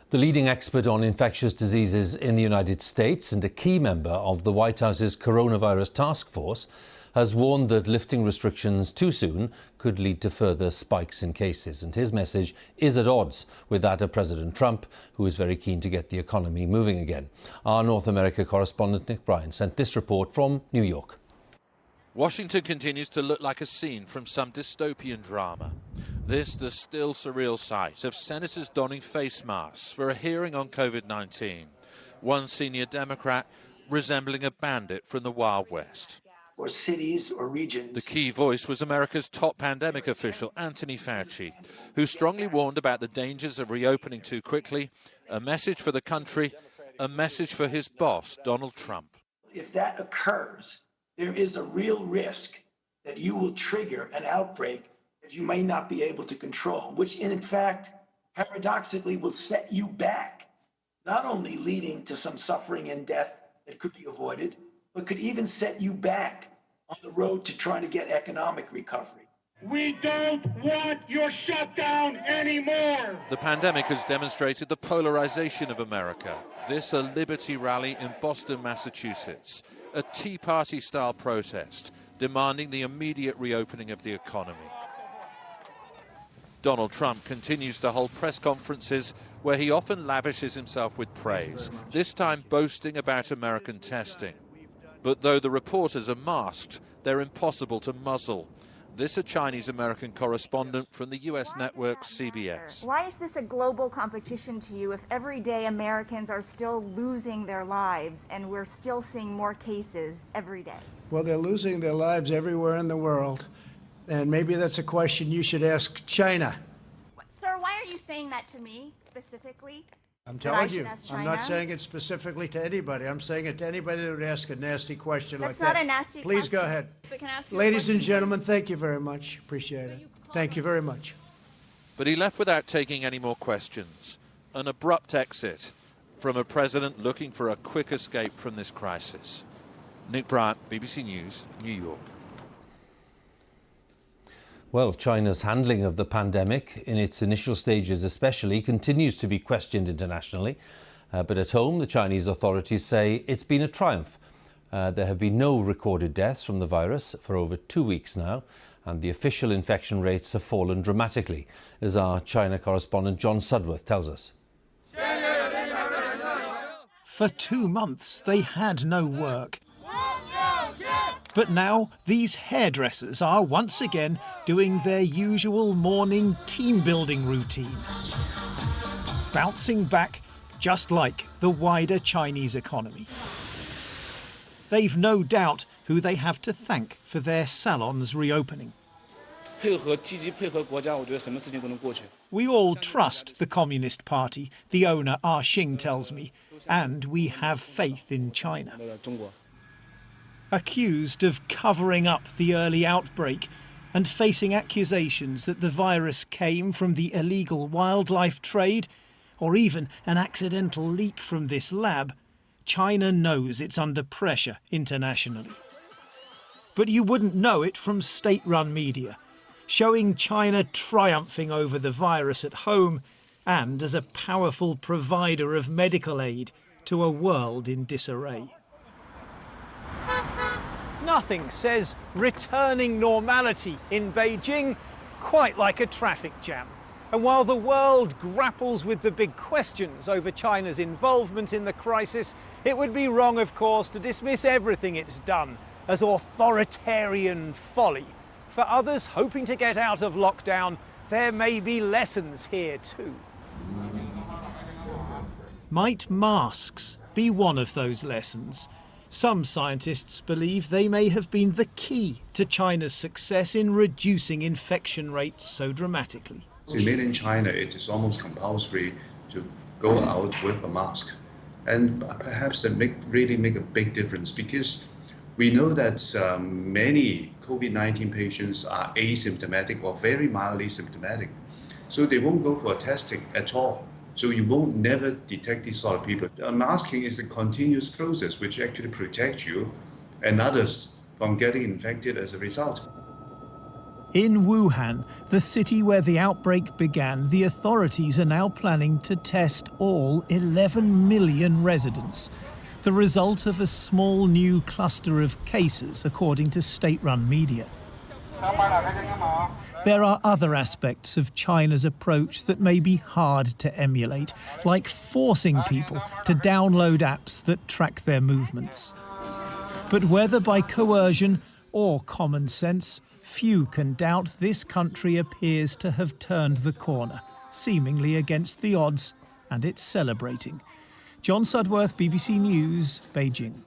The leading expert on infectious diseases in the United States and a key member of the White House's coronavirus task force has warned that lifting restrictions too soon could lead to further spikes in cases. And his message is at odds with that of President Trump, who is very keen to get the economy moving again. Our North America correspondent Nick Bryan sent this report from New York. Washington continues to look like a scene from some dystopian drama. This, the still surreal sight of senators donning face masks for a hearing on COVID-19. One senior Democrat resembling a bandit from the Wild West. Or cities or regions. The key voice was America's top pandemic official, Anthony Fauci, who strongly warned about the dangers of reopening too quickly, a message for the country, a message for his boss, Donald Trump. If that occurs, there is a real risk that you will trigger an outbreak that you may not be able to control, which in fact, paradoxically, will set you back, not only leading to some suffering and death that could be avoided, but could even set you back on the road to trying to get economic recovery. We don't want your shutdown anymore. The pandemic has demonstrated the polarization of America. This, a liberty rally in Boston, Massachusetts, a Tea Party-style protest demanding the immediate reopening of the economy. Donald Trump continues to hold press conferences where he often lavishes himself with praise, this time boasting about American testing. But though the reporters are masked, they're impossible to muzzle. This, a Chinese-American correspondent from the US network CBS. Why is this a global competition to you if every day Americans are still losing their lives and we're still seeing more cases every day? Well, they're losing their lives everywhere in the world. And maybe that's a question you should ask China. Sir, why are you saying that to me specifically? I'm telling you, I'm not saying it specifically to anybody. I'm saying it to anybody that would ask a nasty question like that. That's not a nasty question. Please go ahead. But can I ask you Ladies and gentlemen, please? thank you very much. Appreciate it. Thank you very much. But he left without taking any more questions. An abrupt exit from a president looking for a quick escape from this crisis. Nick Bryan, BBC News, New York. Well, China's handling of the pandemic, in its initial stages especially, continues to be questioned internationally. But at home, the Chinese authorities say it's been a triumph. There have been no recorded deaths from the virus for over 2 weeks now, and the official infection rates have fallen dramatically, as our China correspondent John Sudworth tells us. For 2 months, they had no work. But now, these hairdressers are once again doing their usual morning team-building routine. Bouncing back just like the wider Chinese economy. They've no doubt who they have to thank for their salons reopening. We all trust the Communist Party, the owner Ah Xing tells me, and we have faith in China. Accused of covering up the early outbreak and facing accusations that the virus came from the illegal wildlife trade or even an accidental leak from this lab, China knows it's under pressure internationally. But you wouldn't know it from state-run media, showing China triumphing over the virus at home and as a powerful provider of medical aid to a world in disarray. Nothing says returning normality in Beijing quite like a traffic jam. And while the world grapples with the big questions over China's involvement in the crisis, it would be wrong, of course, to dismiss everything it's done as authoritarian folly. For others hoping to get out of lockdown, there may be lessons here too. Might masks be one of those lessons? Some scientists believe they may have been the key to China's success in reducing infection rates so dramatically. In mainland China, it is almost compulsory to go out with a mask. And perhaps that really make a big difference, because we know that many COVID-19 patients are asymptomatic or very mildly symptomatic. So they won't go for testing at all. So you won't never detect these sort of people. Masking is a continuous process which actually protects you and others from getting infected as a result. In Wuhan, the city where the outbreak began, the authorities are now planning to test all 11 million residents, the result of a small new cluster of cases, according to state-run media. There are other aspects of China's approach that may be hard to emulate, like forcing people to download apps that track their movements. But whether by coercion or common sense, few can doubt this country appears to have turned the corner, seemingly against the odds, and it's celebrating. John Sudworth, BBC News, Beijing.